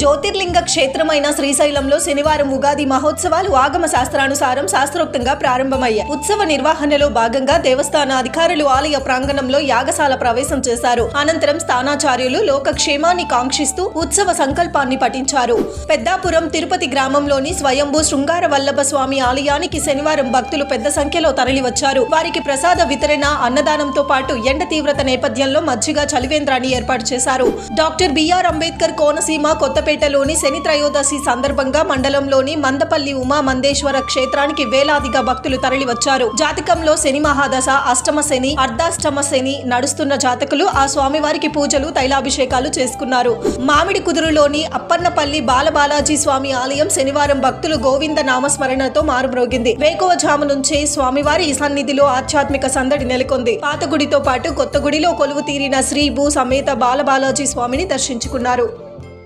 జ్యోతిర్లింగ క్షేత్రమైన శ్రీశైలంలో శనివారం ఉగాది మహోత్సవాలు ఆగమ శాస్త్రానుసారం శాస్త్రోక్తంగా ప్రారంభమయ్యాయి. ఉత్సవ నిర్వహణలో భాగంగా దేవస్థాన అధికారులు ఆలయ ప్రాంగణంలో యాగశాల ప్రవేశం చేశారు. అనంతరం స్థానాచార్యులు లోక క్షేమాన్ని కాంక్షిస్తూ ఉత్సవ సంకల్పాన్ని పఠించారు. పెద్దాపురం తిరుపతి గ్రామంలోని స్వయంభూ శృంగార వల్లభ స్వామి ఆలయానికి శనివారం భక్తులు పెద్ద సంఖ్యలో తరలివచ్చారు. వారికి ప్రసాద వితరణ, అన్నదానంతో పాటు ఎండ తీవ్రత నేపథ్యంలో మజ్జిగ చలివేంద్రాన్ని ఏర్పాటు చేశారు. డాక్టర్ బిఆర్ అంబేద్కర్ కోనసీమ కొత్తపేటలోని శని త్రయోదశి సందర్భంగా మండలంలోని మందపల్లి ఉమా మందేశ్వర క్షేత్రానికి వేలాదిగా భక్తులు తరలివచ్చారు. జాతకంలో శని మహాదశ, అష్టమ శని, అర్ధాష్టమ శని నడుస్తున్న జాతకులు ఆ స్వామివారికి పూజలు, తైలాభిషేకాలు చేసుకున్నారు. మామిడి కుదురులోని అప్పన్నపల్లి బాలబాలాజీ స్వామి ఆలయం శనివారం భక్తులు గోవింద నామస్మరణతో మారుమ్రోగింది. వేకువజాము నుంచే స్వామివారి సన్నిధిలో ఆధ్యాత్మిక సందడి నెలకొంది. పాత గుడితో పాటు కొత్త గుడిలో కొలువు తీరిన శ్రీ భూ సమేత బాలబాలాజీ స్వామిని దర్శించుకున్నారు.